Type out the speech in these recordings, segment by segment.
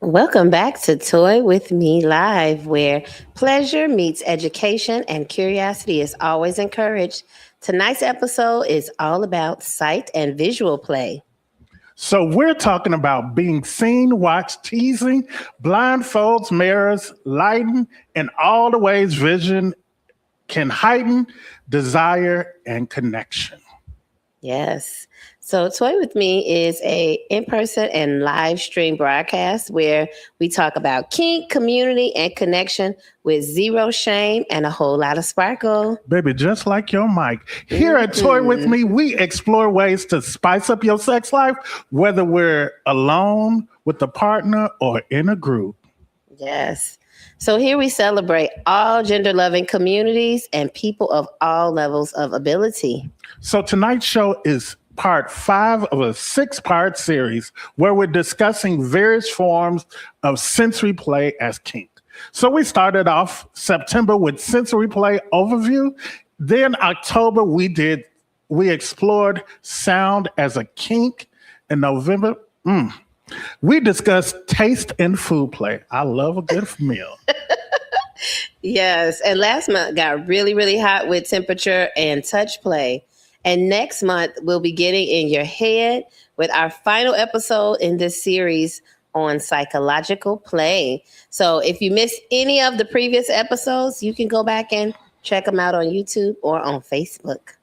Welcome back to Toy with Me Live, where pleasure meets education and curiosity is always encouraged. Tonight's episode is all about sight and visual play. So we're talking about being seen, watched, teasing, blindfolds, mirrors, lighting, and all the ways vision can heighten desire and connection. Yes. So Toy with Me is a in-person and live stream broadcast where we talk about kink, community, and connection with zero shame and a whole lot of sparkle. Baby, just like your mic. Here at Toy With Me, we explore ways to spice up your sex life, whether we're alone, with a partner, or in a group. Yes. So here we celebrate all gender-loving communities and people of all levels of ability. So tonight's show is part 5 of a 6-part series where we're discussing various forms of sensory play as kink. So we started off September with sensory play overview. Then October we explored sound as a kink. In November, we discussed taste and food play. I love a good meal. Yes. And last month got really, really hot with temperature and touch play. And next month, we'll be getting in your head with our final episode in this series on psychological play. So if you missed any of the previous episodes, you can go back and check them out on YouTube or on Facebook.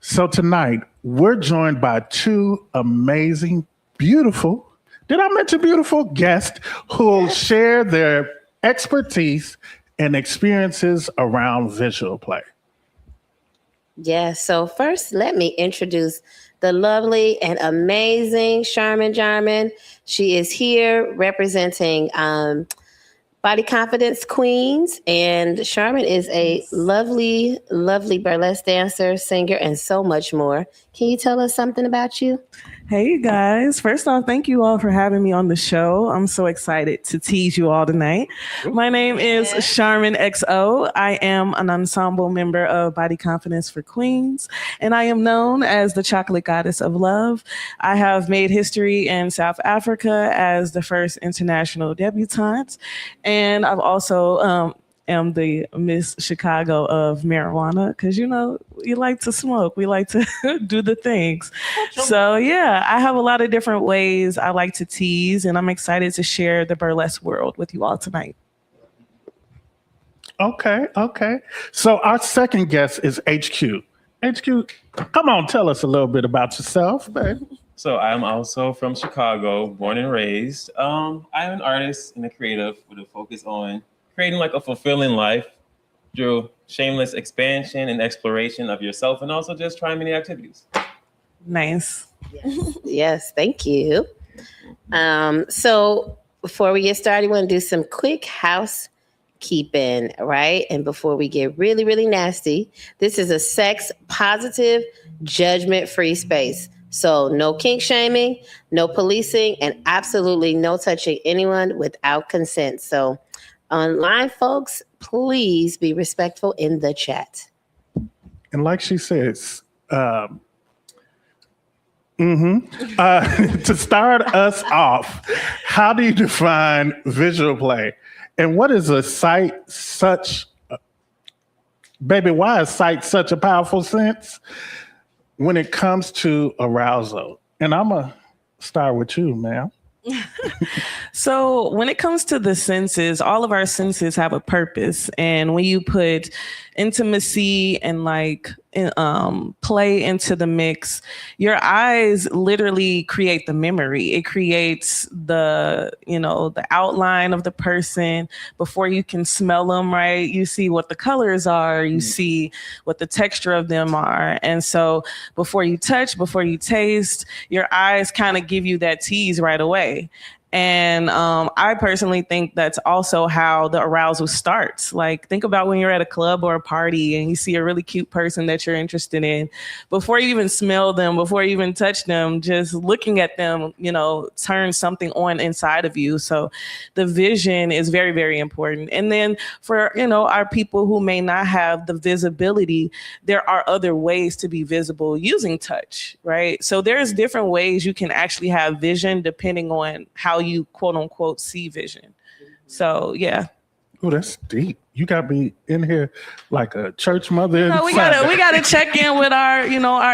So tonight, we're joined by 2 amazing, beautiful, did I mention beautiful guests who will share their expertise and experiences around visual play. Yes. So first, let me introduce the lovely and amazing Charmin Jarman. She is here representing Body Confidence Queens. And Charmin is a lovely, lovely burlesque dancer, singer, and so much more. Can you tell us something about you? Hey, you guys. First off, thank you all for having me on the show. I'm so excited to tease you all tonight. My name is Charmin XO. I am an ensemble member of Body Confidence for Queens, and I am known as the Chocolate Goddess of Love. I have made history in South Africa as the first international debutante, and I've also am the Miss Chicago of marijuana because, you know, we like to smoke. We like to do the things. So, yeah, I have a lot of different ways I like to tease, and I'm excited to share the burlesque world with you all tonight. Okay. So our second guest is HQ. HQ, come on, tell us a little bit about yourself, babe. So I'm also from Chicago, born and raised. I'm an artist and a creative with a focus on creating like a fulfilling life through shameless expansion and exploration of yourself, and also just trying many activities. Nice. Yes, thank you. So before we get started, we want to do some quick housekeeping, right? And before we get really, really nasty, this is a sex positive, judgment-free space. So no kink shaming, no policing, and absolutely no touching anyone without consent. So online folks, please be respectful in the chat. And like she says, to start us off, how do you define visual play? And what is a sight such, baby, why is sight such a powerful sense when it comes to arousal? And I'm going to start with you, ma'am. So when it comes to the senses, all of our senses have a purpose. And when you put intimacy and play into the mix, your eyes literally create the memory. It creates the outline of the person before you can smell them, right? You see what the colors are, you see what the texture of them are. And so before you touch, before you taste, your eyes kind of give you that tease right away. And I personally think that's also how the arousal starts. Like, think about when you're at a club or a party and you see a really cute person that you're interested in. Before you even smell them, before you even touch them, just looking at them, turns something on inside of you. So the vision is very, very important. And then for, our people who may not have the visibility, there are other ways to be visible using touch, right? So there's different ways you can actually have vision depending on how you quote unquote see vision. So yeah. Oh, that's deep. You got me in here like a church mother. No, we gotta check in with our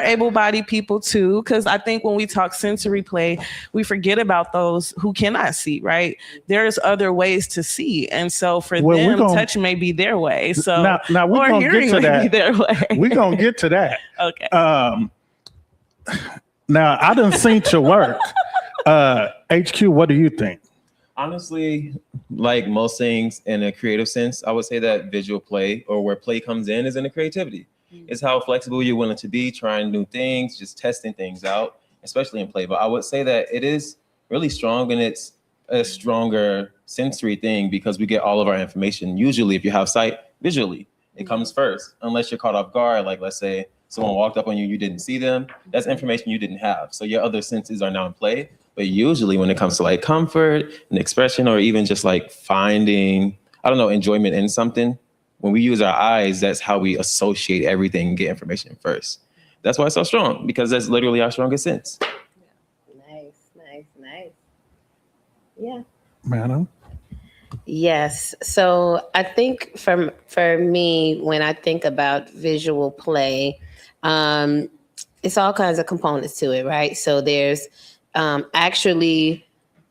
able-bodied people too, because I think when we talk sensory play, we forget about those who cannot see. Right? There's other ways to see, and so for them, touch may be their way. So now we're gonna get to that. Their way. We're gonna get to that. Okay. Now I done seen your work. HQ, what do you think? Honestly, like most things in a creative sense, I would say that visual play, or where play comes in, is in the creativity. It's how flexible you're willing to be, trying new things, just testing things out, especially in play. But I would say that it is really strong, and it's a stronger sensory thing because we get all of our information. Usually, if you have sight, visually, it comes first, unless you're caught off guard. Like, let's say someone walked up on you, you didn't see them. That's information you didn't have. So your other senses are now in play. But usually when it comes to like comfort and expression, or even just like finding, enjoyment in something, when we use our eyes, that's how we associate everything and get information first. That's why it's so strong, because that's literally our strongest sense. Nice. Yeah. Madam? Yes. So I think for me, when I think about visual play, it's all kinds of components to it, right? So there's actually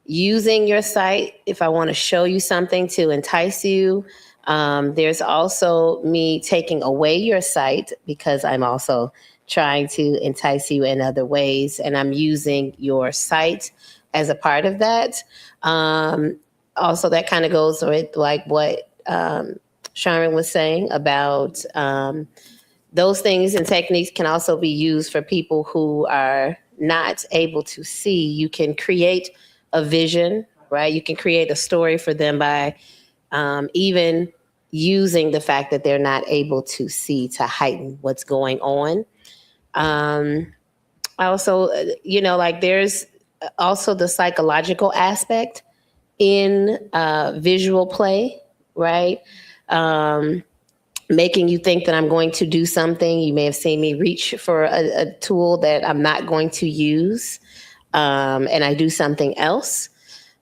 using your sight if I want to show you something to entice you. There's also me taking away your sight because I'm also trying to entice you in other ways, and I'm using your sight as a part of that. Also, that kind of goes with like what Sharon was saying about those things and techniques can also be used for people who are not able to see. You can create a vision, right? You can create a story for them by even using the fact that they're not able to see to heighten what's going on. Also, like there's also the psychological aspect in visual play, right? Making you think that I'm going to do something. You may have seen me reach for a tool that I'm not going to use, and I do something else.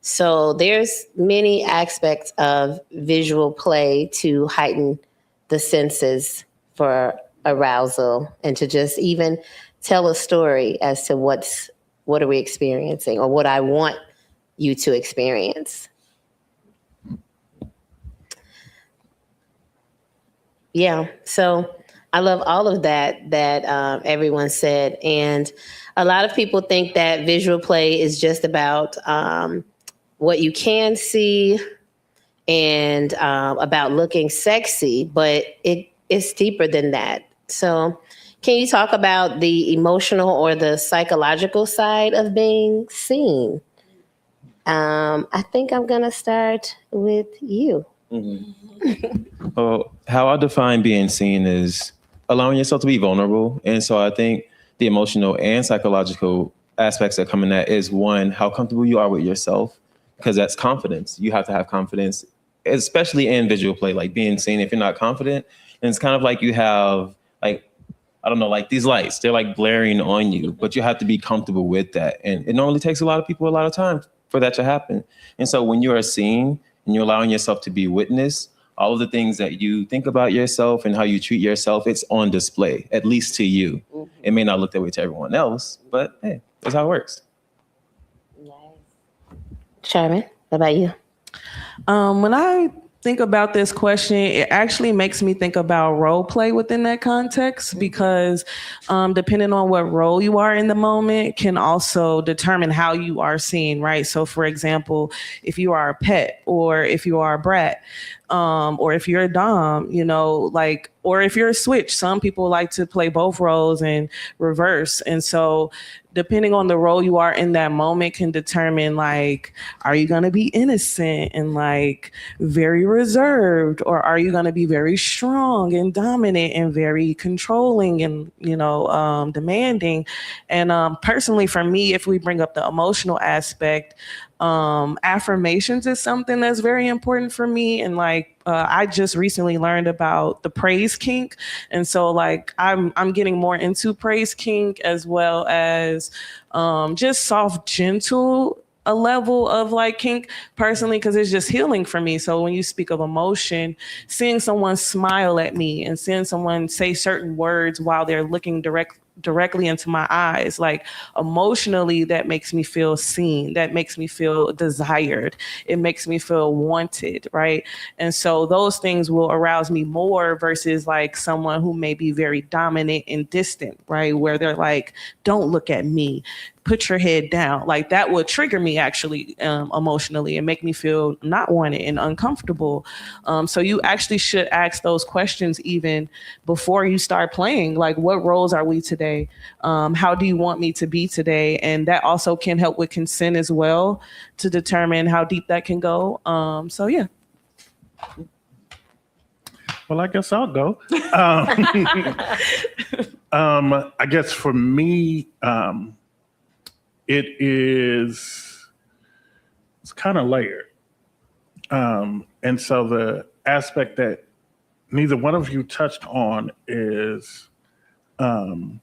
So there's many aspects of visual play to heighten the senses for arousal and to just even tell a story as to what are we experiencing or what I want you to experience. Yeah, so I love all of that everyone said. And a lot of people think that visual play is just about what you can see and about looking sexy, but it's deeper than that. So can you talk about the emotional or the psychological side of being seen? I think I'm going to start with you. Mm-hmm. Well, how I define being seen is allowing yourself to be vulnerable. And so I think the emotional and psychological aspects that come in that is, one, how comfortable you are with yourself, because that's confidence. You have to have confidence, especially in visual play, like being seen. If you're not confident, and it's kind of like you have like these lights, they're like blaring on you, but you have to be comfortable with that. And it normally takes a lot of people a lot of time for that to happen. And so when you are seen and you're allowing yourself to be witnessed, all of the things that you think about yourself and how you treat yourself, it's on display, at least to you. Mm-hmm. It may not look that way to everyone else, but hey, that's how it works. Nice. Sharon, what about you? When I think about this question, it actually makes me think about role play within that context, because depending on what role you are in the moment can also determine how you are seen, right? So for example, if you are a pet, or if you are a brat, or if you're a dom, or if you're a switch, some people like to play both roles in reverse. And so depending on the role you are in that moment can determine, like, are you going to be innocent and like very reserved, or are you going to be very strong and dominant and very controlling and, demanding? And personally, for me, if we bring up the emotional aspect, affirmations is something that's very important for me. And I just recently learned about the praise kink. And so I'm getting more into praise kink, as well as just soft, gentle a level of like kink personally, because it's just healing for me. So when you speak of emotion, seeing someone smile at me and seeing someone say certain words while they're looking directly into my eyes, like emotionally, that makes me feel seen, that makes me feel desired, it makes me feel wanted, right? And so those things will arouse me more versus like someone who may be very dominant and distant, right? Where they're like, don't look at me, put your head down. Like that would trigger me actually emotionally and make me feel not wanted and uncomfortable. So you actually should ask those questions even before you start playing. Like, what roles are we today? How do you want me to be today? And that also can help with consent as well to determine how deep that can go. So yeah. Well, I guess I'll go. I guess for me, it's kind of layered. And so the aspect that neither one of you touched on is nonverbals.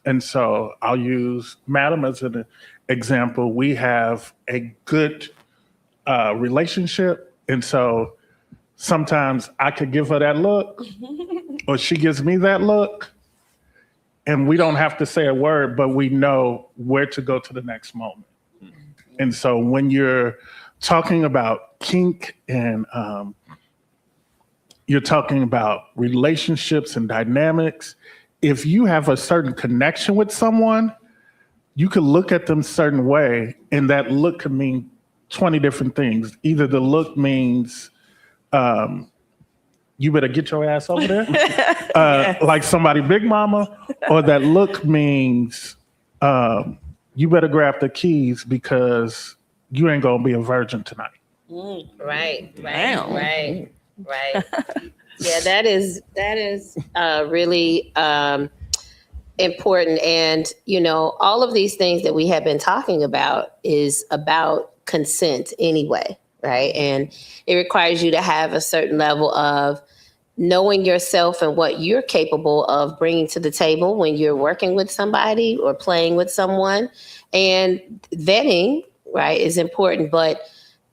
And so I'll use Madam as an example. We have a good relationship. And so sometimes I could give her that look or she gives me that look. And we don't have to say a word, but we know where to go to the next moment. And so when you're talking about kink and you're talking about relationships and dynamics, if you have a certain connection with someone, you could look at them a certain way, and that look could mean 20 different things. Either the look means you better get your ass over there, yes, like somebody big mama, or that look means you better grab the keys because you ain't gonna be a virgin tonight. Right. Yeah, that is really important. And, all of these things that we have been talking about is about consent anyway, right? And it requires you to have a certain level of knowing yourself and what you're capable of bringing to the table when you're working with somebody or playing with someone. And vetting, right, is important. But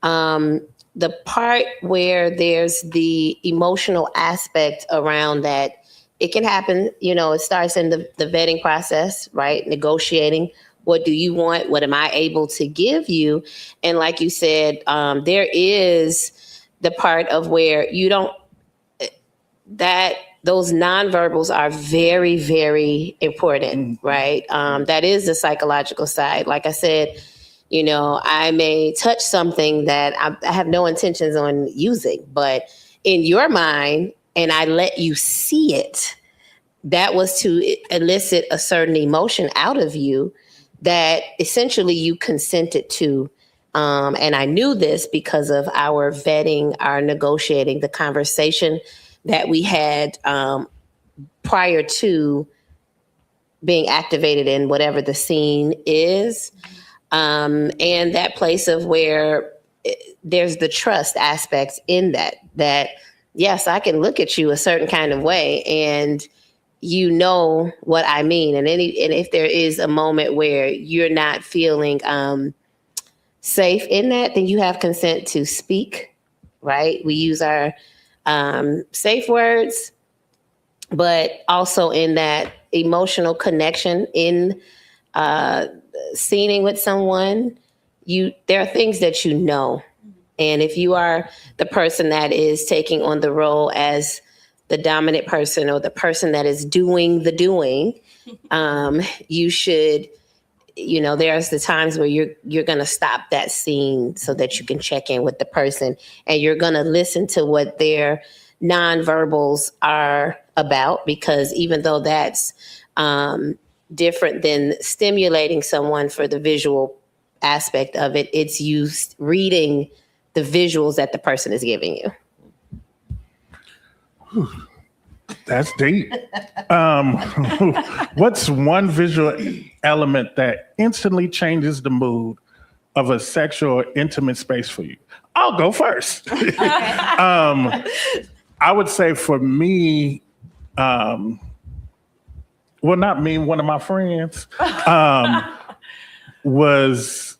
the part where there's the emotional aspect around that, it can happen, it starts in the vetting process, right? Negotiating. What do you want? What am I able to give you? And like you said, there is the part of where you don't, that those nonverbals are very, very important, right? That is the psychological side. Like I said, I may touch something that I have no intentions on using, but in your mind, and I let you see it, that was to elicit a certain emotion out of you that essentially you consented to. And I knew this because of our vetting, our negotiating, the conversation that we had prior to being activated in whatever the scene is. And that place of where there's the trust aspects in that yes, I can look at you a certain kind of way and you know what I mean. And if there is a moment where you're not feeling safe in that, then you have consent to speak, right? We use our safe words, but also in that emotional connection in scening with someone, there are things that you know. And if you are the person that is taking on the role as the dominant person or the person that is doing the doing, you should, there's the times where you're going to stop that scene so that you can check in with the person, and you're going to listen to what their nonverbals are about, because even though that's different than stimulating someone for the visual aspect of it, it's used reading the visuals that the person is giving you. That's deep. What's one visual element that instantly changes the mood of a sexual or intimate space for you? I'll go first. I would say for me, well, not me, one of my friends. was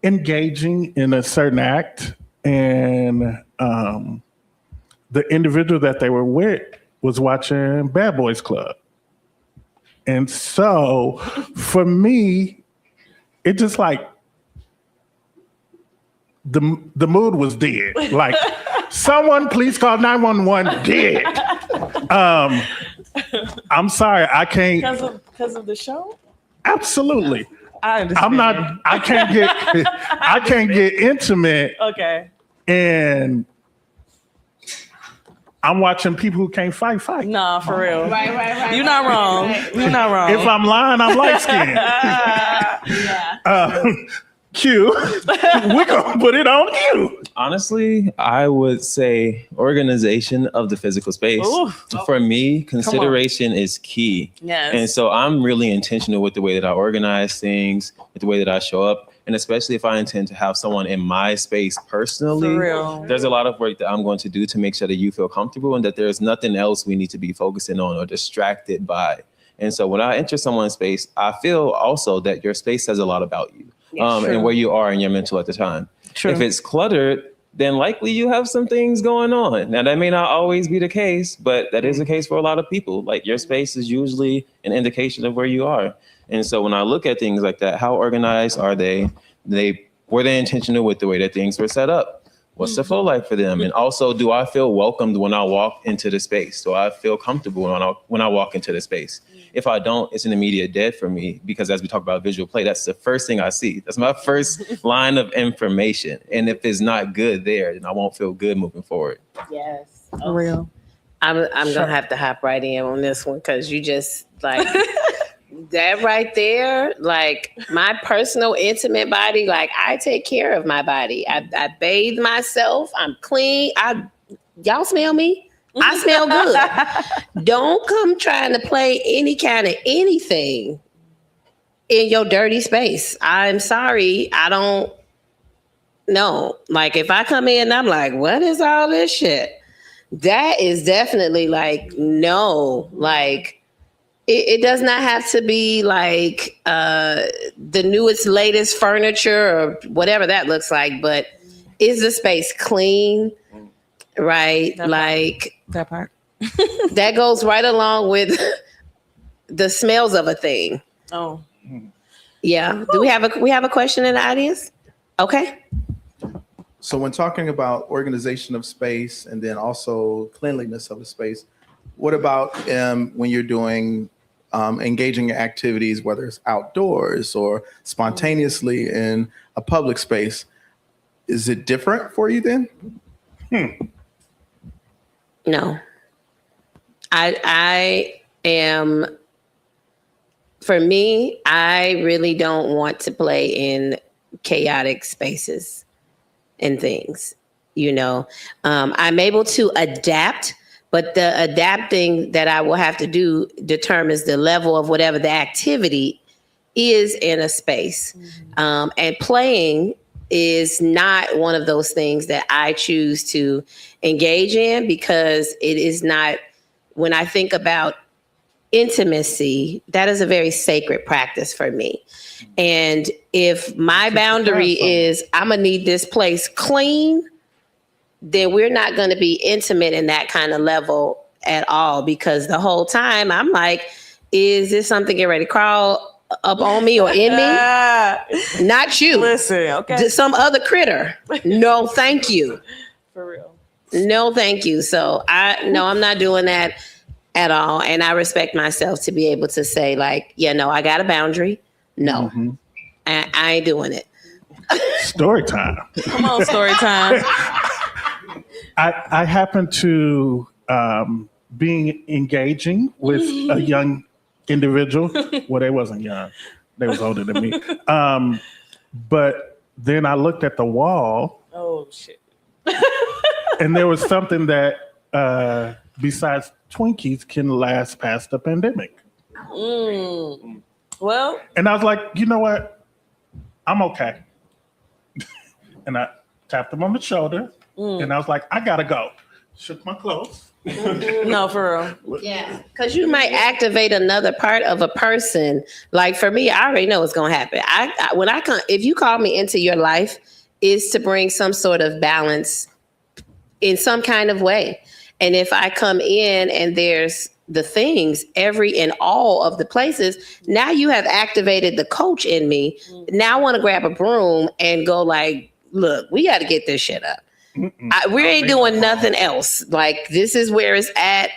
engaging in a certain act, and the individual that they were with was watching Bad Boys Club. And so for me, it just like the mood was dead. Like, someone please call 911 dead. I'm sorry, I can't. Because of the show? Absolutely. I understand. I can't get intimate. Okay. And I'm watching people who can't fight. Nah, for real. Right. You're not wrong. You're not wrong. If I'm lying, I'm light skinned. Yeah. Q, we're gonna put it on Q. Honestly, I would say organization of the physical space. Ooh. For me, consideration is key. Yes. And so I'm really intentional with the way that I organize things, with the way that I show up. And especially if I intend to have someone in my space personally, For real. there's a lot of work that I'm going to do to make sure that you feel comfortable and that there's nothing else we need to be focusing on or distracted by. And so when I enter someone's space, I feel also that your space says a lot about you. And where you are in your mental at the time. True. If it's cluttered, then likely you have some things going on. Now, that may not always be the case, but that is the case for a lot of people. Like, your space is usually an indication of where you are. And so when I look at things like that, how organized are they? Were they intentional with the way that things were set up? What's the flow like for them? And also, do I feel welcomed when I walk into the space? Do I feel comfortable when I walk into the space? If I don't, it's an immediate dead for me, because as we talk about visual play, that's the first thing I see. That's my first line of information. And if it's not good there, then I won't feel good moving forward. Yes. For real. I'm gonna have to hop right in on this one, because you just like that right there. Like, my personal intimate body, like, I take care of my body. I bathe myself. I'm clean. Y'all smell me? I smell good. Don't come trying to play any kind of anything in your dirty space. I'm sorry. I don't know. Like, if I come in and I'm like, what is all this shit? That is definitely like, no. Like, it does not have to be like the newest, latest furniture or whatever that looks like, but is the space clean? Right? That part. That goes right along with the smells of a thing. Oh. Yeah. Do we have a question in the audience? Okay. So when talking about organization of space and then also cleanliness of the space, what about when you're doing engaging in activities, whether it's outdoors or spontaneously in a public space? Is it different for you then? No. I am, for me, I really don't want to play in chaotic spaces and things, you know. I'm able to adapt, but the adapting that I will have to do determines the level of whatever the activity is in a space. And playing is not one of those things that I choose to engage in, because it is not, when I think about intimacy, that is a very sacred practice for me. And if my boundary is, I'm gonna need this place clean, then we're not gonna be intimate in that kind of level at all, because the whole time I'm like, is this something getting ready to crawl up on me or in me? Not you. Listen, okay. Some other critter. No, thank you. For real. No, thank you. So I'm not doing that at all. And I respect myself to be able to say, like, yeah, no, I got a boundary. No, I ain't doing it. Story time. Come on, story time. I happen to being engaging with a young individual. Well, they wasn't young. They was older than me. But then I looked at the wall. Oh, shit. And there was something that, besides Twinkies, can last past the pandemic. Well. And I was like, you know what? I'm okay. And I tapped him on the shoulder. And I was like, I gotta go. Shook my clothes. No, for real. Yeah, because you might activate another part of a person. Like for me, I already know what's going to happen. When I come, if you call me into your life, is to bring some sort of balance in some kind of way. And if I come in and there's the things every and all of the places, now you have activated the coach in me. Now I want to grab a broom and go like, look, we got to get this shit up. We ain't doing nothing else. Like this is where it's at,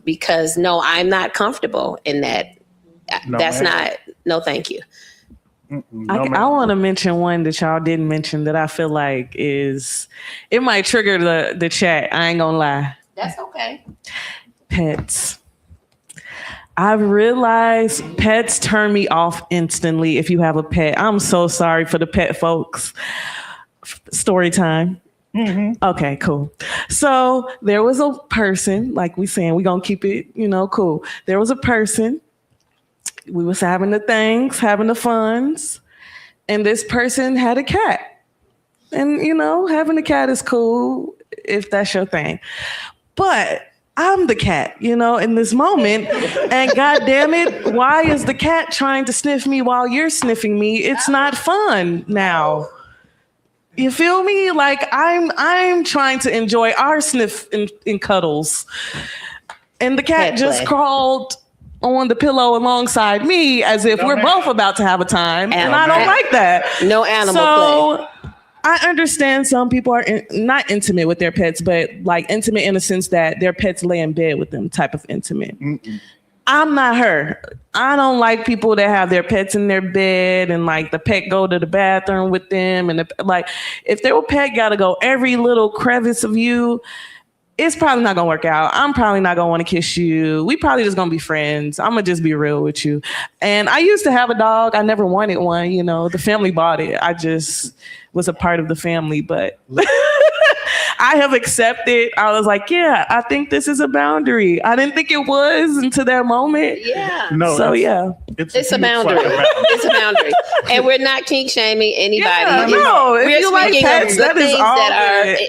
because no, I'm not comfortable in that. That's not, no, thank you. I want to mention one that y'all didn't mention that I feel like it might trigger the chat. I ain't gonna lie. That's okay. Pets. I've realized pets turn me off instantly if you have a pet. I'm so sorry for the pet folks. Story time. Mm-hmm. Okay, cool. So there was a person, like we saying, we gonna keep it, cool. There was a person. We was having the things, having the funs, and this person had a cat. And having a cat is cool if that's your thing. But I'm the cat, in this moment. And God damn it, why is the cat trying to sniff me while you're sniffing me? It's not fun now. You feel me? Like I'm trying to enjoy our sniff and cuddles. And the cat just crawled on the pillow alongside me as if we're both about to have a time. And I don't like that. No animal play. I understand some people are not intimate with their pets, but like intimate in the sense that their pets lay in bed with them type of intimate. Mm-mm. I'm not her. I don't like people that have their pets in their bed and like the pet go to the bathroom with them. And if their pet got to go every little crevice of you, it's probably not going to work out. I'm probably not going to want to kiss you. We probably just going to be friends. I'm going to just be real with you. And I used to have a dog. I never wanted one. The family bought it. I just was a part of the family, but I have accepted. I was like, yeah, I think this is a boundary. I didn't think it was until that moment. Yeah. No. So yeah, it's a boundary. It's a boundary, and we're not kink shaming anybody. Yeah, no, if you like pets, that is all.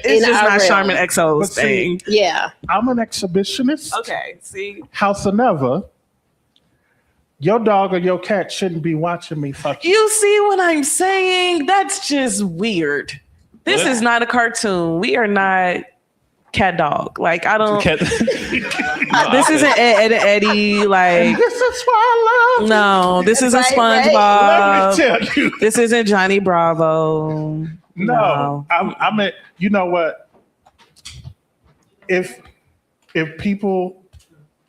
It's just not Charmin XO's thing. Yeah, I'm an exhibitionist. Okay, see, House of Never. Your dog or your cat shouldn't be watching me fuck you. You see what I'm saying? That's just weird. This is not a cartoon. We are not cat dog. Like I don't. This isn't Ed and Eddie. Like this is why I love. No, this isn't SpongeBob. Let me tell you. This isn't Johnny Bravo. No. I'm a. You know what? If people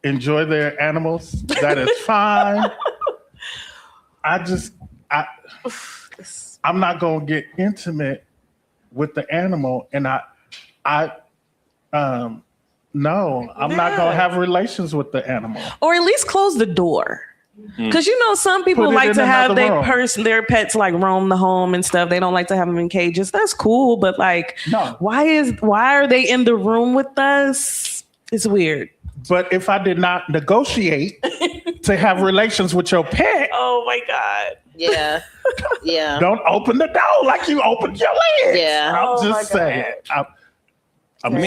enjoy their animals, that is fine. I'm not gonna get intimate with the animal, and I'm not gonna have relations with the animal, or at least close the door. Because some people like to have their pets like roam the home and stuff. They don't like to have them in cages. That's cool, but like, no. Why are they in the room with us? It's weird. But if I did not negotiate to have relations with your pet, oh my God. Yeah. Yeah. Don't open the door like you opened your legs. Yeah. I'm just saying. I'm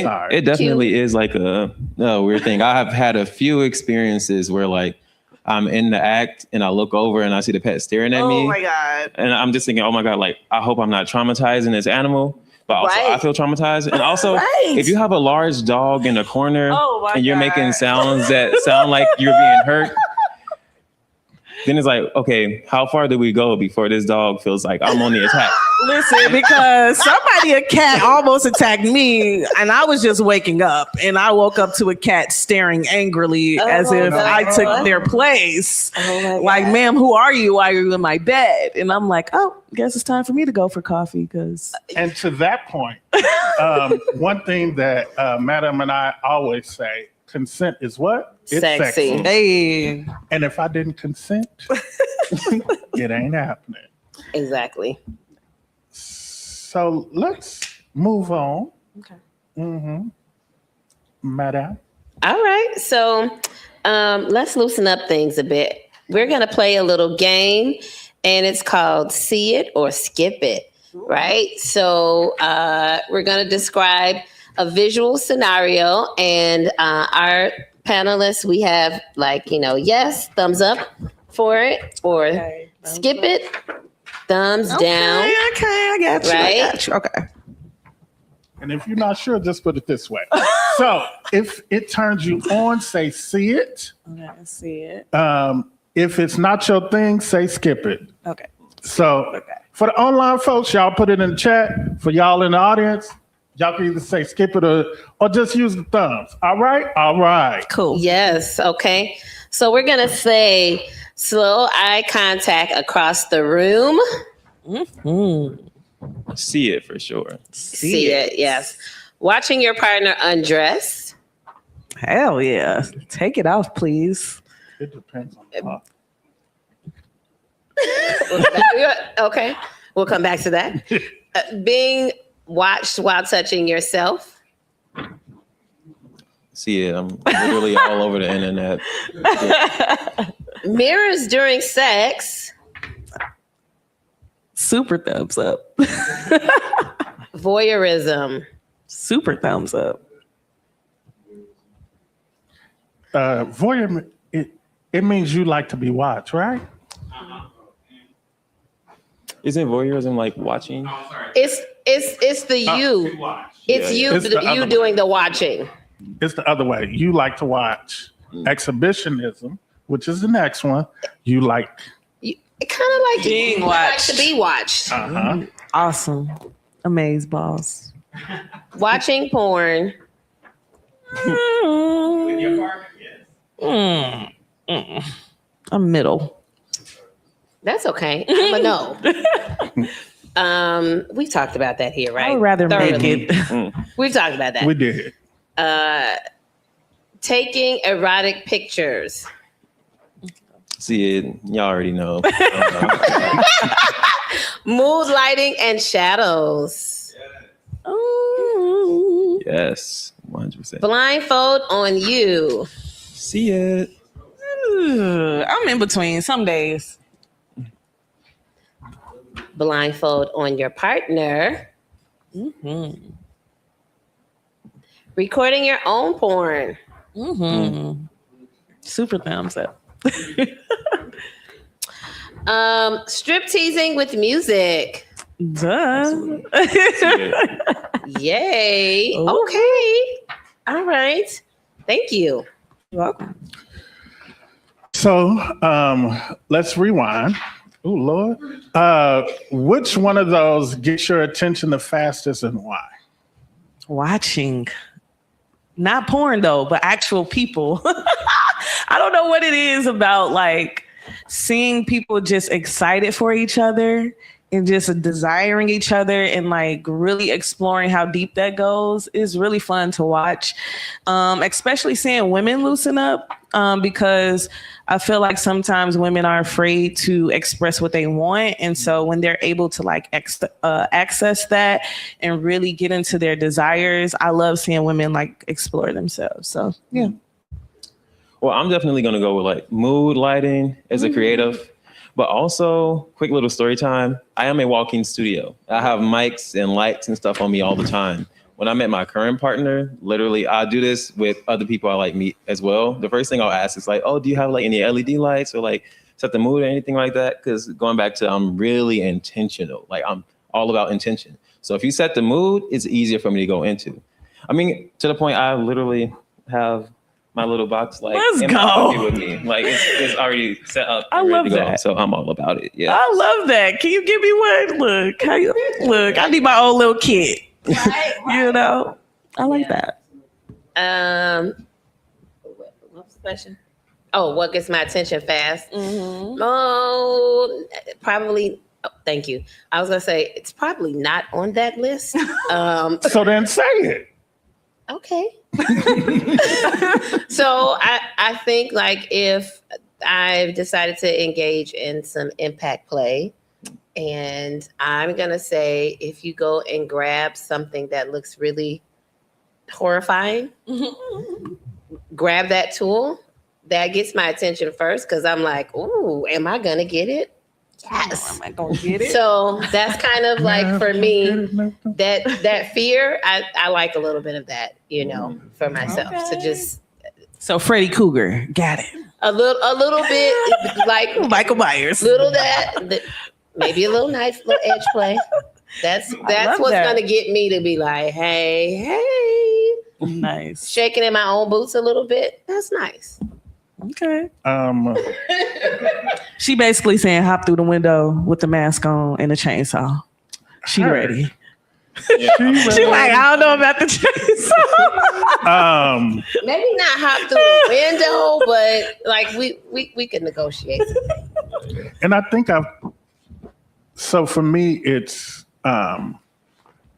sorry. It definitely is like a weird thing. I have had a few experiences where like I'm in the act and I look over and I see the pet staring at me. Oh my God. And I'm just thinking, oh my God, like I hope I'm not traumatizing this animal. But also I feel traumatized. And also, if you have a large dog in the corner and you're making sounds that sound like you're being hurt, then it's like, okay, how far do we go before this dog feels like I'm on the attack? Listen, because a cat almost attacked me and I was just waking up and I woke up to a cat staring angrily as if I took their place. Like, ma'am, who are you? Why are you in my bed? And I'm like, oh, guess it's time for me to go for coffee. And to that point, one thing that Madam and I always say, consent is what? It's sexy. Hey. And if I didn't consent, it ain't happening. Exactly. So let's move on. Okay. Mm-hmm. Madam. All right. So let's loosen up things a bit. We're going to play a little game, and it's called See It or Skip It. Right? So we're going to describe a visual scenario, and our panelists, we have yes, thumbs up for it, or skip it, thumbs down. Okay, I got you. Right? I got you. Okay. And if you're not sure, just put it this way. So if it turns you on, say see it. Okay, I see it. If it's not your thing, say skip it. Okay. So for the online folks, y'all put it in the chat. For y'all in the audience, y'all can either say skip it or just use the thumbs. All right? All right. Cool. Yes. Okay. So we're going to say slow eye contact across the room. See it for sure. See it. Yes. Watching your partner undress. Hell yeah. Take it off, please. It depends on the part. Okay. We'll come back to that. Being watched while touching yourself. See it. I'm literally all over the internet. Mirrors during sex. Super thumbs up. Voyeurism. Super thumbs up. Voyeur, it means you like to be watched, right? Isn't voyeurism like watching? It's the you. It's you. It's the You other doing the watching. It's the other way. You like to watch. Exhibitionism, which is the next one. You like. Kind of like Being you like watched. to be watched. Awesome. Amaze balls. Watching porn. I'm middle. That's okay. I'm a no. We talked about that here, right? I would rather Thoroughly. make it. We've talked about that. We did. Taking erotic pictures. See it. Y'all already know. Mood lighting and shadows. Ooh. Yes, 100%. Blindfold on you. See it. I'm in between some days. Blindfold on your partner. Recording your own porn. Super thumbs up. Strip teasing with music. Duh. See it. Yay. Ooh. Okay. All right. Thank you. You're welcome. So let's rewind. Oh, Lord. Which one of those gets your attention the fastest and why? Watching. Not porn though, but actual people. I don't know what it is about like seeing people just excited for each other and just desiring each other and like really exploring how deep that goes is really fun to watch. Especially seeing women loosen up because I feel like sometimes women are afraid to express what they want. And so when they're able to like access that and really get into their desires, I love seeing women like explore themselves. So, yeah. Well, I'm definitely going to go with like mood lighting as a creative, but also quick little story time. I am a walking studio. I have mics and lights and stuff on me all the time. When I met my current partner, literally, I do this with other people I like meet as well. The first thing I'll ask is like, oh, do you have like any LED lights or like set the mood or anything like that? Because going back to, I'm really intentional. Like I'm all about intention. So if you set the mood, it's easier for me to go into. I mean, to the point I literally have my little box like Let's in my go. pocket with me. Like it's already set up. I and ready love to go. that. So I'm all about it. Yeah. I love that. Can you give me one? Look, look, I need my own little kit. You know, I like that. What was the question? Oh, what gets my attention fast? Oh, probably. Oh, thank you. I was gonna say it's probably not on that list. So then say it. Okay. So I think like if I've decided to engage in some impact play, and I'm gonna say if you go and grab something that looks really horrifying, grab that tool. That gets my attention first because I'm like, ooh, am I gonna get it? Yes. Am I gonna get it? So that's kind of like for me, that fear, I like a little bit of that, for myself to just So Freddy Cougar, got it. a little bit like Michael Myers. little that maybe a little nice little edge play. That's love what's that. gonna get me to be like, hey, Nice. shaking in my own boots a little bit. That's nice. Okay. She basically saying hop through the window with the mask on and the chainsaw. She Her. ready. Yeah. She like, I don't know about the chainsaw. Maybe not hop through the window, but like we could negotiate. And I think so for me, it's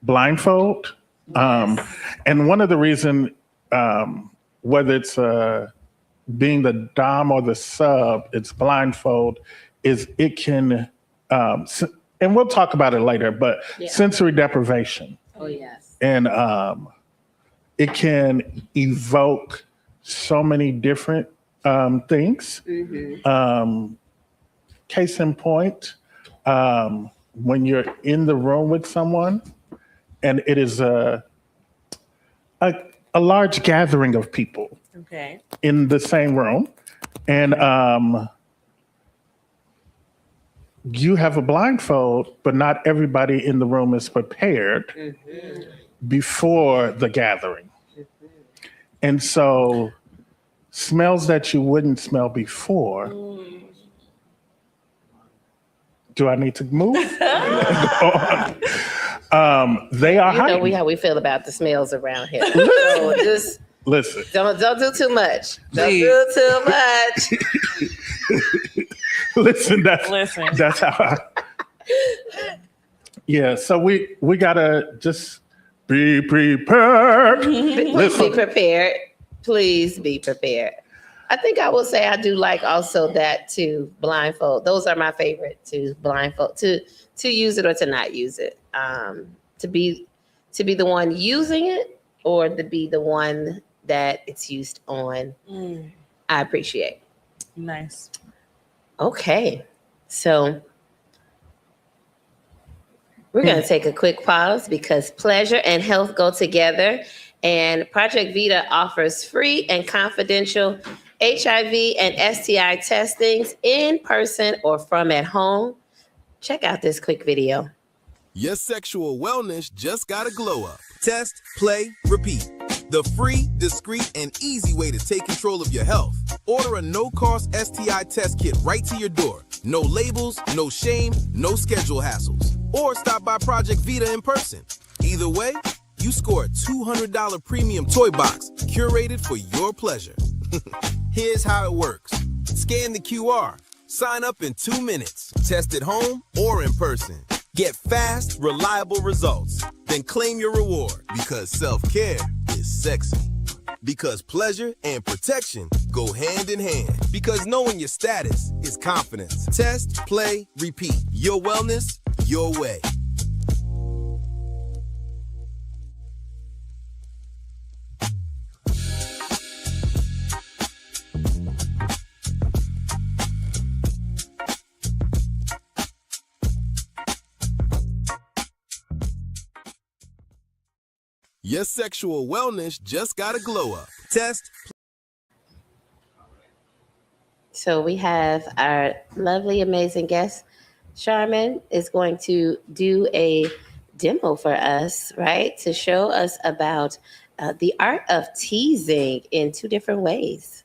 blindfold. And one of the reason, whether it's being the dom or the sub, it's blindfold, is it can, and we'll talk about it later, but sensory deprivation. Oh yes. And it can evoke so many different things. Case in point, when you're in the room with someone and it is a large gathering of people Okay. in the same room, and you have a blindfold, but not everybody in the room is prepared before the gathering. And so smells that you wouldn't smell before. Do I need to move? They are heightened. How we feel about the smells around here. So just Listen. don't do too much. Don't Please. do too much. Listen, Listen. that's how yeah, so we gotta just be prepared. Be prepared. Please be prepared. I think I will say I do like also that too, blindfold. Those are my favorite too, blindfold. To use it or to not use it. To be the one using it or to be the one that it's used on. I appreciate. Nice. Okay. So we're going to take a quick pause because pleasure and health go together. And Project Vita offers free and confidential HIV and STI testings in person or from at home. Check out this quick video. Your sexual wellness just got a glow up. Test, play, repeat. The free, discreet, and easy way to take control of your health. Order a no-cost STI test kit right to your door. No labels, no shame, no schedule hassles. Or stop by Project Vita in person. Either way, you score a $200 premium toy box curated for your pleasure. Here's how it works. Scan the QR. Sign up in 2 minutes. Test at home or in person. Get fast, reliable results. Then claim your reward because self-care is sexy. Because pleasure and protection go hand in hand. Because knowing your status is confidence. Test, play, repeat. Your wellness, your way. Your sexual wellness just got a glow up. Test. So we have our lovely, amazing guest. Charmin is going to do a demo for us, right? To show us about the art of teasing in 2 different ways.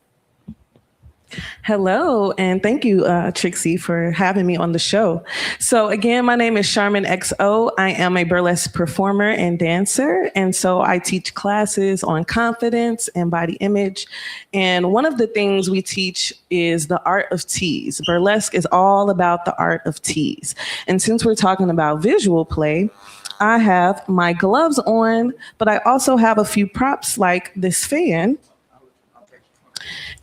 Hello, and thank you, Trixie, for having me on the show. So again, my name is Charmin XO. I am a burlesque performer and dancer, and so I teach classes on confidence and body image. And one of the things we teach is the art of tease. Burlesque is all about the art of tease. And since we're talking about visual play, I have my gloves on, but I also have a few props like this fan.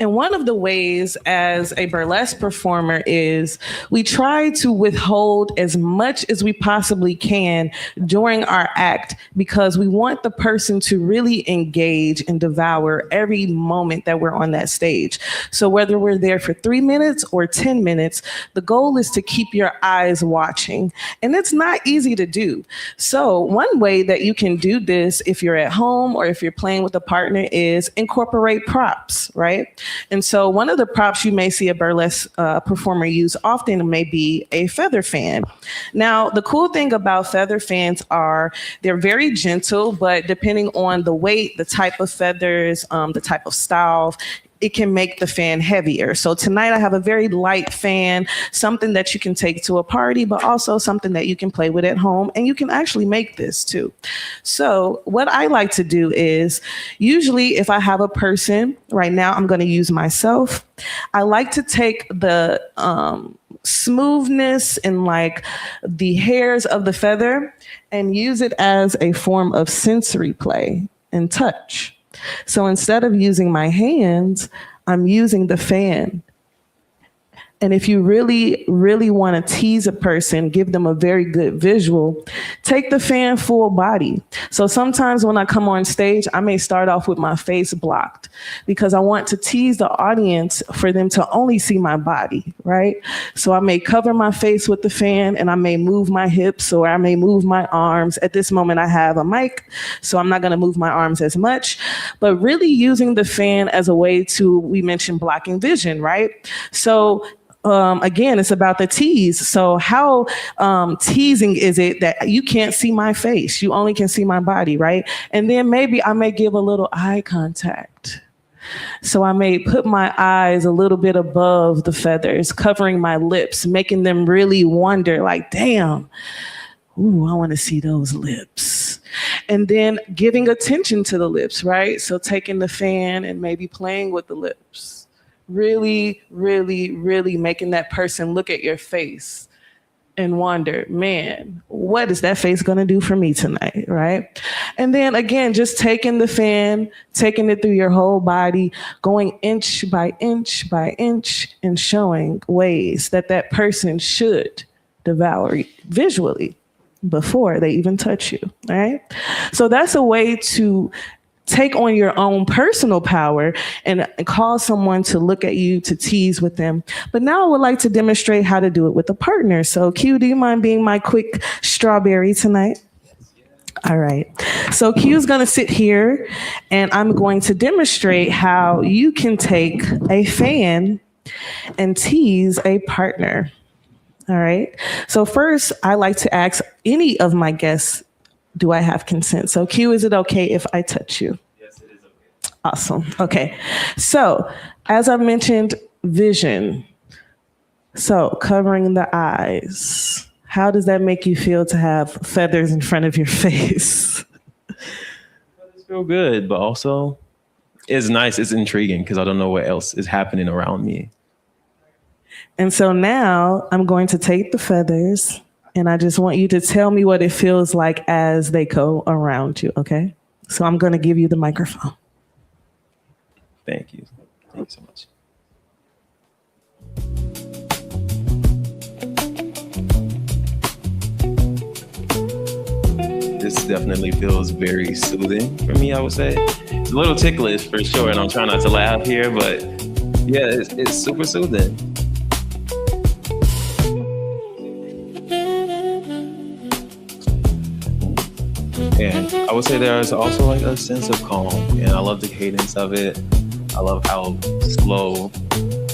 And one of the ways as a burlesque performer is we try to withhold as much as we possibly can during our act because we want the person to really engage and devour every moment that we're on that stage. So whether we're there for 3 minutes or 10 minutes, the goal is to keep your eyes watching. And it's not easy to do. So one way that you can do this if you're at home or if you're playing with a partner is incorporate props, right? And so one of the props you may see a burlesque performer use often may be a feather fan. Now, the cool thing about feather fans are they're very gentle, but depending on the weight, the type of feathers, the type of style, it can make the fan heavier. So tonight I have a very light fan, something that you can take to a party, but also something that you can play with at home. And you can actually make this too. So what I like to do is usually if I have a person, right now I'm going to use myself. I like to take the smoothness and like the hairs of the feather and use it as a form of sensory play and touch. So instead of using my hands, I'm using the fan. And if you really, really want to tease a person, give them a very good visual, take the fan full body. So sometimes when I come on stage, I may start off with my face blocked because I want to tease the audience for them to only see my body, right? So I may cover my face with the fan and I may move my hips or I may move my arms. At this moment, I have a mic, so I'm not going to move my arms as much, but really using the fan as a way to, we mentioned blocking vision, right? So again, it's about the tease. So how teasing is it that you can't see my face? You only can see my body, right? And then maybe I may give a little eye contact. So I may put my eyes a little bit above the feathers, covering my lips, making them really wonder like, damn, ooh, I want to see those lips. And then giving attention to the lips, right? So taking the fan and maybe playing with the lips. Really, really, really making that person look at your face and wonder, man, what is that face going to do for me tonight, right? And then again, just taking the fan, taking it through your whole body, going inch by inch by inch and showing ways that that person should devour visually before they even touch you, right? So that's a way to take on your own personal power and cause someone to look at you, to tease with them. But now I would like to demonstrate how to do it with a partner. So Q, do you mind being my quick strawberry tonight? All right. So Q is going to sit here and I'm going to demonstrate how you can take a fan and tease a partner. All right. So first, I like to ask any of my guests, do I have consent? So Q, is it okay if I touch you? Yes, it is okay. Awesome. Okay. So as I mentioned, vision. So covering the eyes. How does that make you feel to have feathers in front of your face? It's feel good, but also it's nice. It's intriguing because I don't know what else is happening around me. And so now I'm going to take the feathers and I just want you to tell me what it feels like as they go around you, okay? So I'm going to give you the microphone. Thank you. Thank you so much. This definitely feels very soothing for me, I would say. It's a little ticklish for sure, and I'm trying not to laugh here, but yeah, it's super soothing. And I would say there's also like a sense of calm, and I love the cadence of it. I love how slow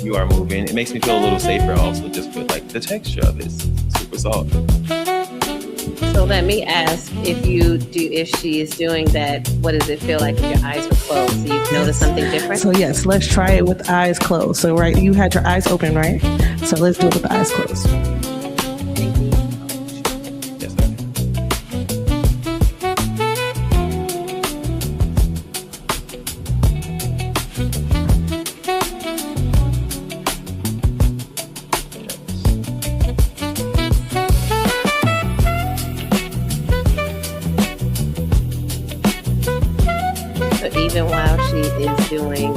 you are moving. It makes me feel a little safer also just with like the texture of it. It's super soft. So let me ask, if she is doing that, what does it feel like if your eyes were closed? Do you notice something different? So yes, let's try it with eyes closed. So right, you had your eyes open, right? So let's do it with the eyes closed. Thank you. Yes, sir. So even while she is doing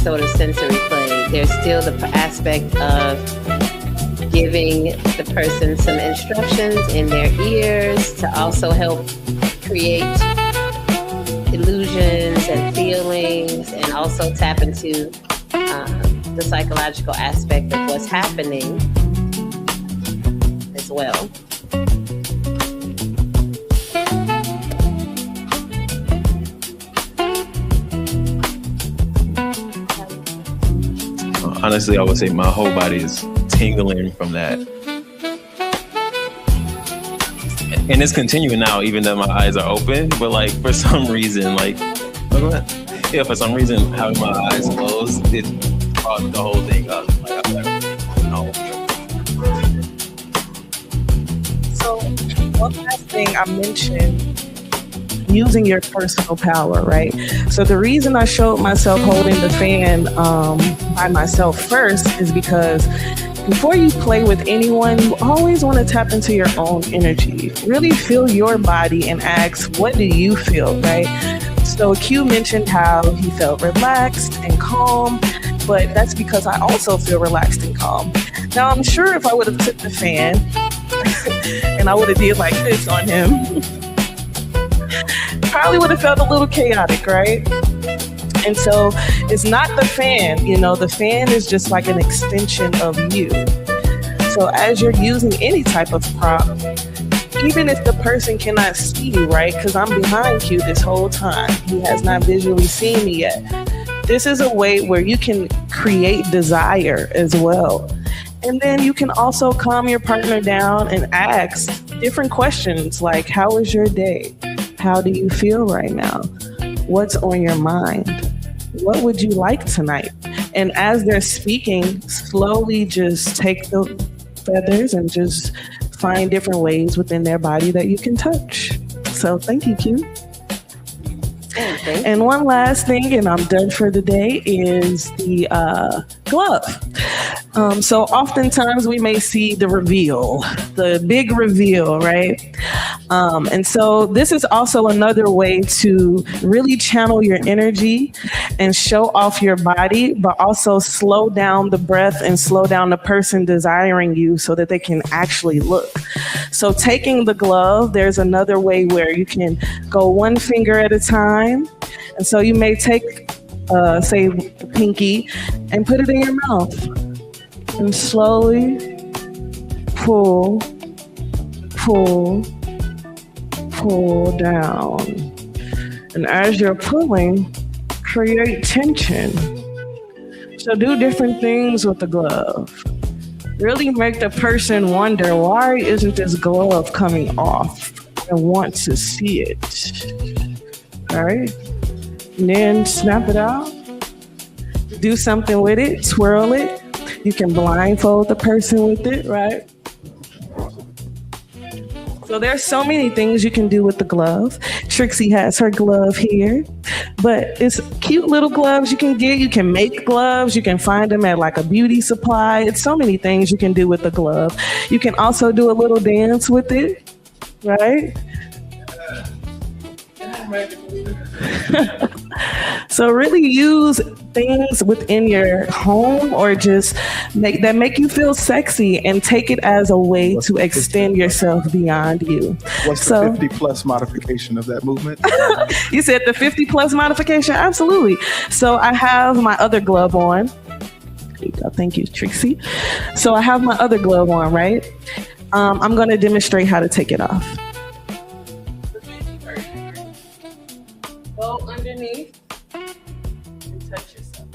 episode of sensory play, there's still the aspect of giving the person some instructions in their ears to also help create illusions and feelings, and also tap into the psychological aspect of what's happening as well. Honestly, I would say my whole body is tingling from that. And it's continuing now, even though my eyes are open. But like, for some reason, for some reason, having my eyes closed, it brought the whole thing up. Like, I'm like, no. So one last thing I mentioned, using your personal power, right? So the reason I showed myself holding the fan by myself first is because before you play with anyone, you always want to tap into your own energy. Really feel your body and ask, what do you feel, right? So Q mentioned how he felt relaxed and calm, but that's because I also feel relaxed and calm. Now, I'm sure if I would have took the fan and I would have did like this on him, probably would have felt a little chaotic, right? And so it's not the fan, the fan is just like an extension of you. So as you're using any type of prop, even if the person cannot see you, right? Because I'm behind you this whole time. He has not visually seen me yet. This is a way where you can create desire as well. And then you can also calm your partner down and ask different questions like, how is your day? How do you feel right now? What's on your mind? What would you like tonight? And as they're speaking, slowly just take the feathers and just find different ways within their body that you can touch. So thank you, Q. And one last thing, and I'm done for the day, is the glove. So oftentimes we may see the reveal, the big reveal, right? And so this is also another way to really channel your energy and show off your body, but also slow down the breath and slow down the person desiring you so that they can actually look. So taking the glove, there's another way where you can go one finger at a time. And so you may take, say, the pinky and put it in your mouth and slowly pull down. And as you're pulling, create tension. So do different things with the glove. Really make the person wonder, why isn't this glove coming off? I want to see it. All right. And then snap it out. Do something with it. Twirl it. You can blindfold the person with it, right? So there's so many things you can do with the glove. Trixie has her glove here, but it's cute little gloves you can get. You can make gloves. You can find them at like a beauty supply. It's so many things you can do with the glove. You can also do a little dance with it, right? So really use things within your home or just make you feel sexy and take it as a way to extend yourself beyond you. What's the 50 plus modification of that movement? You said the 50 plus modification? Absolutely. So I have my other glove on. There you go. Thank you, Trixie. So I have my other glove on, right? I'm going to demonstrate how to take it off. Go underneath and touch yourself.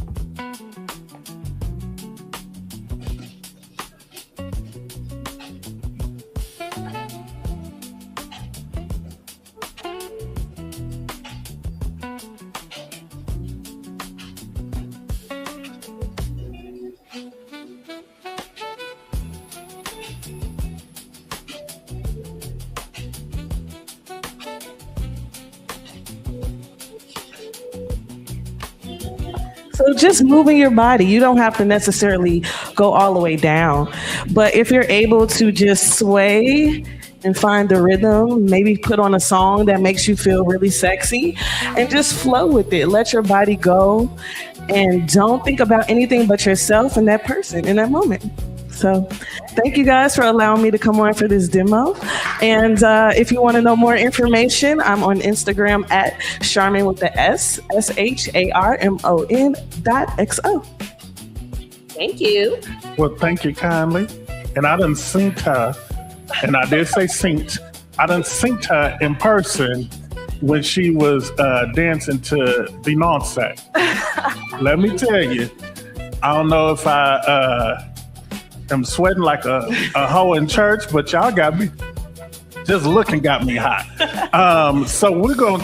So just moving your body, you don't have to necessarily go all the way down. But if you're able to just sway and find the rhythm, maybe put on a song that makes you feel really sexy and just flow with it. Let your body go and don't think about anything but yourself and that person in that moment. So thank you guys for allowing me to come on for this demo. And if you want to know more information, I'm on Instagram at Charmin with the S, SHARMON.XO. Thank you. Well, thank you kindly. And I done synced her, and I did say synced. I done synced her in person when she was dancing to Beyonce. Let me tell you, I don't know if I am sweating like a hoe in church, but y'all got me, just looking got me hot. So we're gonna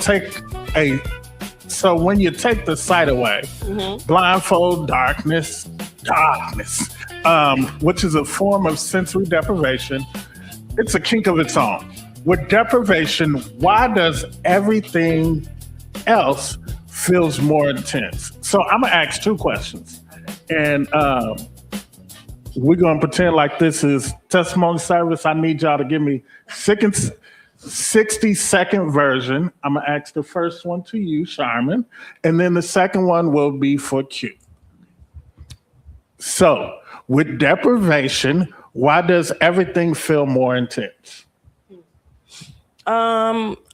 so when you take the sight away, blindfold, darkness, which is a form of sensory deprivation, it's a kink of its own. With deprivation, why does everything else feels more intense? So I'm gonna ask two questions, and we're gonna pretend like this is testimony service. I need y'all to give me 60-second version. I'm gonna ask the first one to you, Charmin, and then the second one will be for Q. So with deprivation, why does everything feel more intense?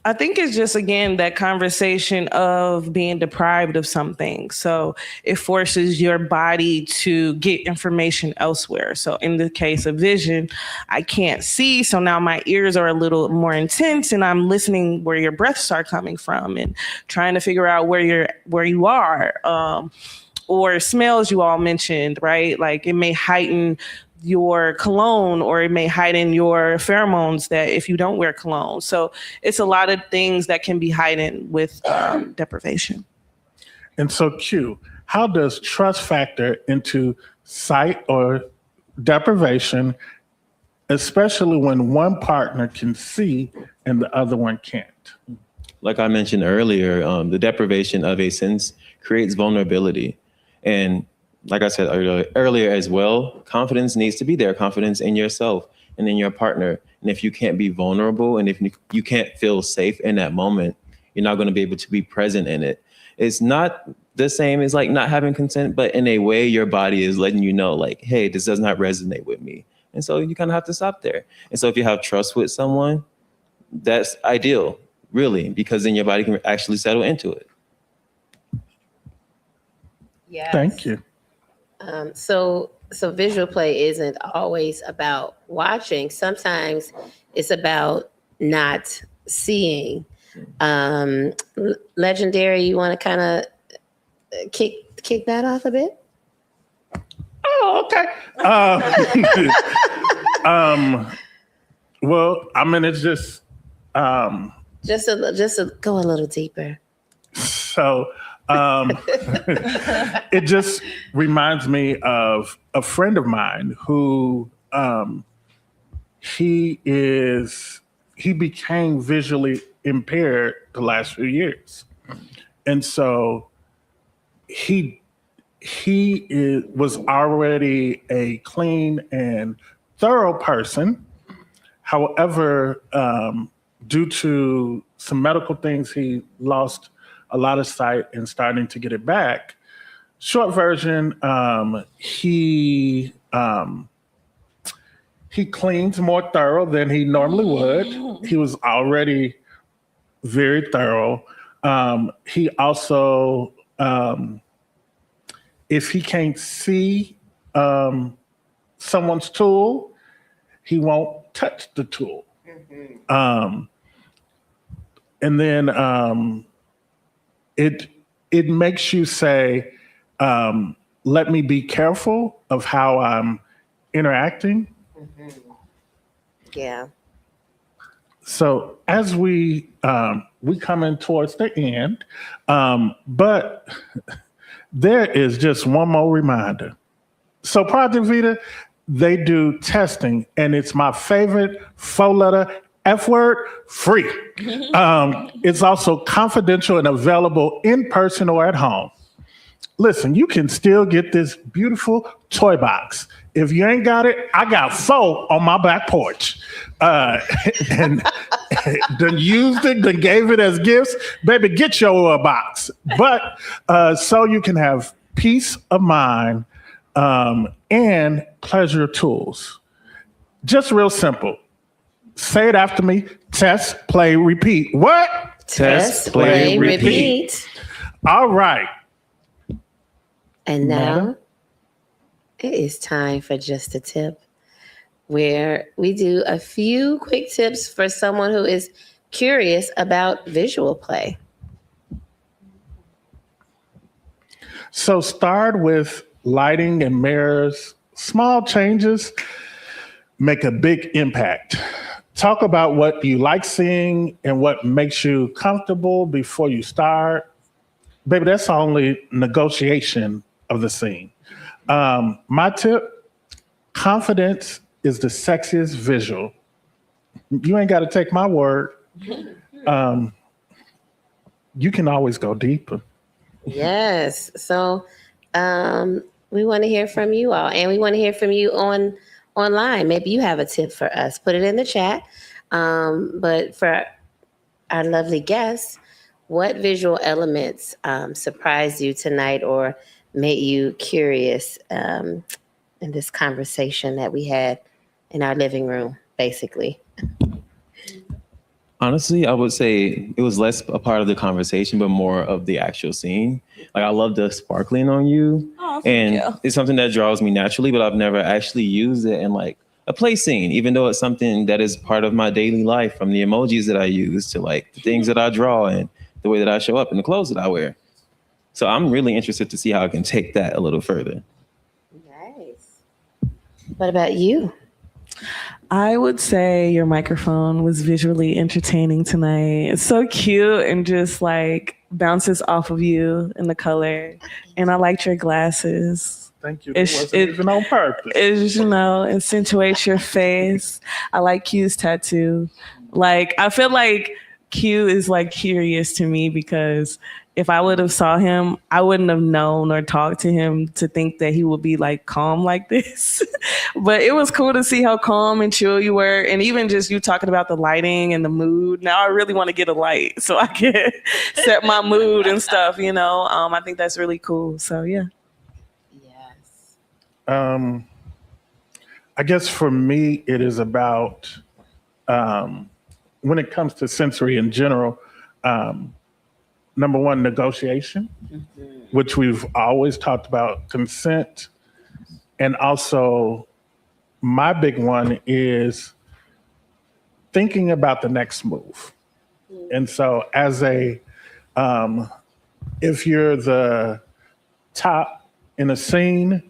I think it's just, again, that conversation of being deprived of something. So it forces your body to get information elsewhere. So in the case of vision, I can't see. So now my ears are a little more intense, and I'm listening where your breaths are coming from and trying to figure out where you are. Or smells you all mentioned, right? Like it may heighten your cologne, or it may heighten your pheromones that if you don't wear cologne. So it's a lot of things that can be heightened with deprivation. And so Q, how does trust factor into sight or deprivation, especially when one partner can see and the other one can't? Like I mentioned earlier, the deprivation of a sense creates vulnerability. And like I said earlier as well, confidence needs to be there, confidence in yourself and in your partner. And if you can't be vulnerable, and if you can't feel safe in that moment, you're not going to be able to be present in it. It's not the same as like not having consent, but in a way your body is letting you know like, hey, this does not resonate with me. And so you kind of have to stop there. And so if you have trust with someone, that's ideal, really, because then your body can actually settle into it. Yeah. Thank you. So visual play isn't always about watching. Sometimes it's about not seeing. Legendary, you want to kind of kick that off a bit? Oh, okay. Well, I mean, it's just to go a little deeper. So it just reminds me of a friend of mine who he became visually impaired the last few years. And so he was already a clean and thorough person. However, due to some medical things, he lost a lot of sight and starting to get it back. Short version, he cleans more thorough than he normally would. He was already very thorough. He also, if he can't see someone's tool, he won't touch the tool. And then it makes you say, let me be careful of how I'm interacting. Yeah. So as we come in towards the end, but there is just one more reminder. So Project Vita, they do testing, and it's my favorite 4-letter F word, free. It's also confidential and available in person or at home. Listen, you can still get this beautiful toy box. If you ain't got it, I got 4 on my back porch. And done used it, done gave it as gifts. Baby, get your box. But so you can have peace of mind, and pleasure tools. Just real simple. Say it after me. Test, play, repeat. What? Test, play, repeat. All right. And now Madam? it is time for Just a Tip, where we do a few quick tips for someone who is curious about visual play. So start with lighting and mirrors. Small changes make a big impact. Talk about what you like seeing and what makes you comfortable before you start. Baby, that's only negotiation of the scene. My tip, confidence is the sexiest visual. You ain't got to take my word. You can always go deeper. Yes. So we want to hear from you all, and we want to hear from you online. Maybe you have a tip for us. Put it in the chat. But for our lovely guests, what visual elements surprised you tonight or made you curious in this conversation that we had in our living room, basically? Honestly, I would say it was less a part of the conversation, but more of the actual scene. Like, I love the sparkling on you. Oh, and thank you. it's something that draws me naturally, but I've never actually used it in like a play scene, even though it's something that is part of my daily life, from the emojis that I use to like the things that I draw and the way that I show up and the clothes that I wear. So I'm really interested to see how I can take that a little further. Nice. What about you? I would say your microphone was visually entertaining tonight. It's so cute and just like bounces off of you in the color. And I liked your glasses. Thank you. It wasn't even on purpose. It, accentuates your face. I like Q's tattoo. Like, I feel like Q is like curious to me, because if I would have saw him, I wouldn't have known or talked to him to think that he would be like calm like this. But it was cool to see how calm and chill you were. And even just you talking about the lighting and the mood. Now I really want to get a light so I can set my mood and stuff, I think that's really cool. So yeah. Yes. I guess for me, it is about, when it comes to sensory in general, number one, negotiation, which we've always talked about, consent. And also, my big one is thinking about the next move. And so as if you're the top in a scene,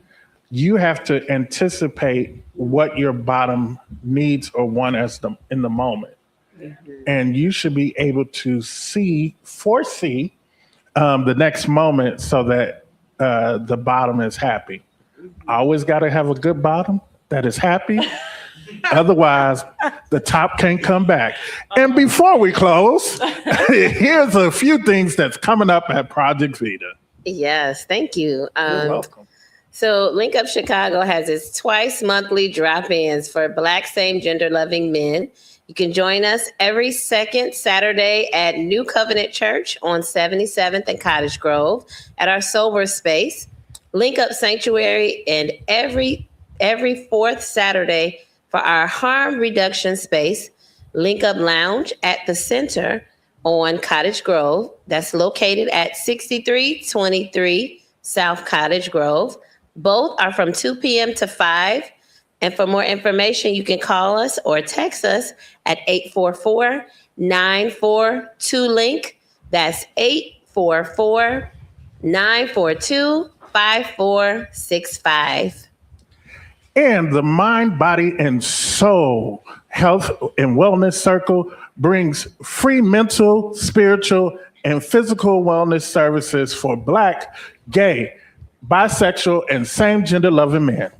you have to anticipate what your bottom needs or want in the moment. And you should be able to foresee the next moment so that the bottom is happy. Always got to have a good bottom that is happy. Otherwise, the top can't come back. And before we close, here's a few things that's coming up at Project Vita. Yes, thank you. You're welcome. So Link Up Chicago has its twice monthly drop-ins for Black same gender loving men. You can join us every second Saturday at New Covenant Church on 77th and Cottage Grove at our sober space. Link Up Sanctuary, and every fourth Saturday for our harm reduction space, Link Up Lounge at the center on Cottage Grove. That's located at 6323 South Cottage Grove. Both are from 2 p.m. to 5. And for more information, you can call us or text us at 844-942-LINK. That's 844-942-5465. And the Mind, Body, and Soul Health and Wellness Circle brings free mental, spiritual, and physical wellness services for Black, gay, bisexual, and same-gender loving men.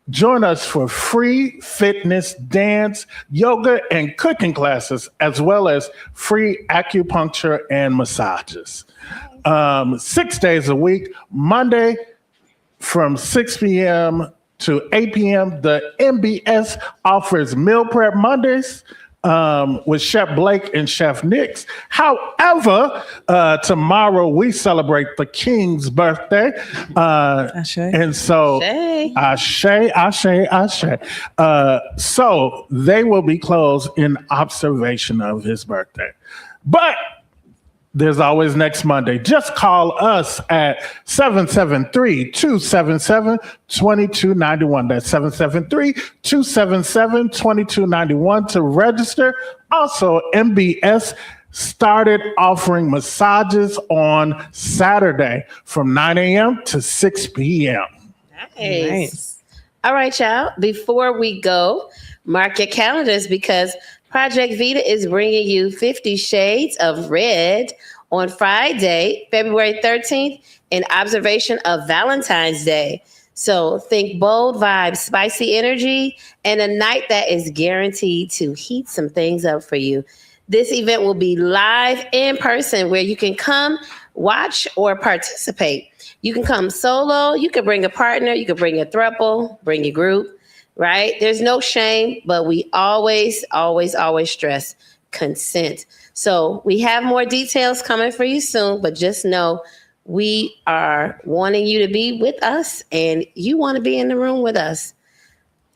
Join us for free fitness, dance, yoga, and cooking classes, as well as free acupuncture and massages. 6 days a week, Monday from 6 p.m. to 8 p.m. The MBS offers meal prep Mondays, with Chef Blake and Chef Nick's. However, tomorrow we celebrate the King's birthday. And so, Ashe. So they will be closed in observation of his birthday. But there's always next Monday. Just call us at 773-277-2291. That's 773-277-2291 to register. Also, MBS started offering massages on Saturday from 9 a.m. to 6 p.m. Nice. All right, y'all. Before we go, mark your calendars because Project Vita is bringing you 50 Shades of Red on Friday, February 13th, in observation of Valentine's Day. So think bold vibes, spicy energy, and a night that is guaranteed to heat some things up for you. This event will be live in person where you can come, watch, or participate. You can come solo, you can bring a partner, you can bring a throuple, bring your group. Right? There's no shame, but we always stress consent. So we have more details coming for you soon, but just know we are wanting you to be with us and you want to be in the room with us.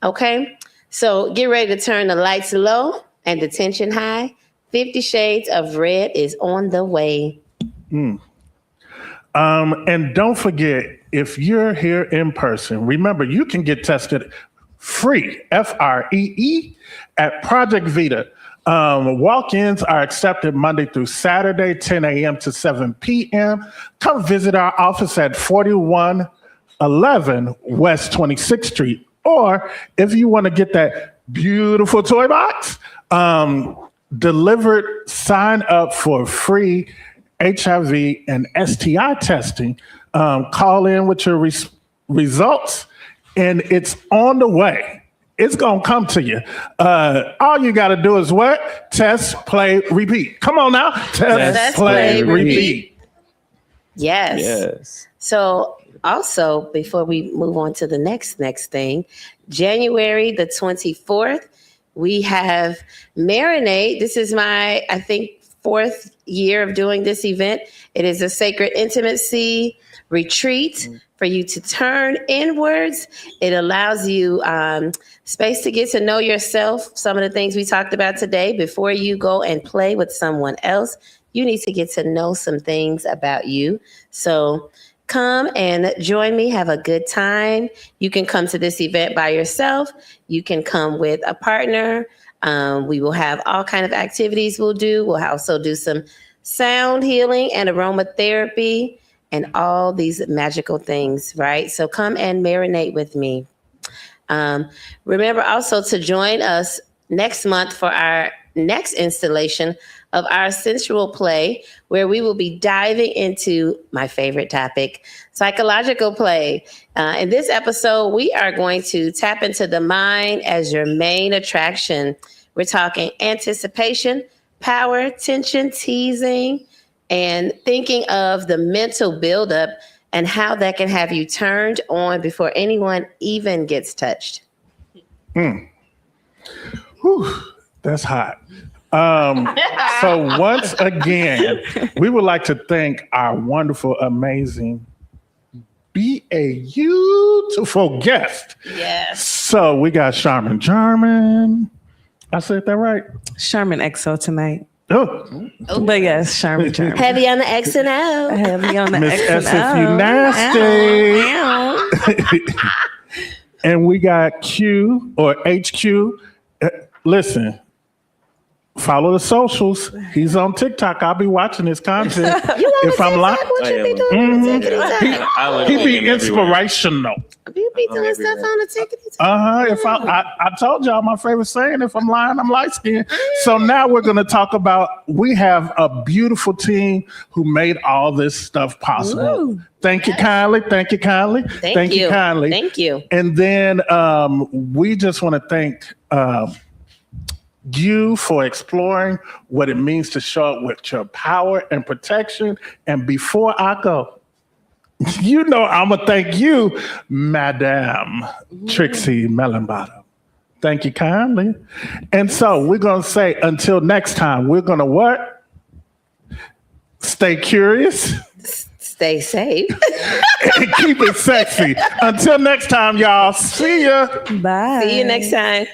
Okay? So get ready to turn the lights low and the tension high. 50 Shades of Red is on the way. And don't forget, if you're here in person, remember you can get tested free, FREE, at Project Vita. Walk-ins are accepted Monday through Saturday, 10 a.m. to 7 p.m. Come visit our office at 4111 West 26th Street. Or if you want to get that beautiful toy box delivered, sign up for free HIV and STI testing. Call in with your results. And it's on the way. It's going to come to you. All you got to do is what? Test, play, repeat. Come on now. Test, play, repeat. Yes. So also, before we move on to the next thing, January the 24th, we have Marinate. This is my, I think, 4th year of doing this event. It is a sacred intimacy retreat for you to turn inwards. It allows you space to get to know yourself. Some of the things we talked about today, before you go and play with someone else, you need to get to know some things about you. So come and join me, have a good time. You can come to this event by yourself. You can come with a partner. We will have all kinds of activities we'll do. We'll also do some sound healing and aromatherapy and all these magical things, right? So come and marinate with me. Remember also to join us next month for our next installation of our sensual play, where we will be diving into my favorite topic, psychological play. In this episode, we are going to tap into the mind as your main attraction. We're talking anticipation, power, tension, teasing, and thinking of the mental buildup and how that can have you turned on before anyone even gets touched. Whew, that's hot. So once again, we would like to thank our wonderful, amazing, beautiful guest. Yes. So we got Charmin Jarman. I said that right? Charmin XO tonight. Oh. But yes, Charmin Jarman. Heavy on the X and O. Heavy on the Miss X S and if you O. nasty. And we got Q or HQ. Listen, follow the socials. He's on TikTok. I'll be watching his content. If I'm lying, What you be doing? he be inspirational. You be doing stuff on the ticket. If I told y'all my favorite saying, if I'm lying, I'm light skinned. So now we're going to talk about, we have a beautiful team who made all this stuff possible. Ooh. Thank you kindly. Thank you kindly. Thank you kindly. Thank you. And then we just want to thank you for exploring what it means to show up with your power and protection. And before I go, you know I'm going to thank you, Madame Trixie Melonbottom. Thank you kindly. And so we're going to say until next time, we're going to what? Stay curious. Stay safe. And keep it sexy. Until next time, y'all. See ya. Bye. See you next time.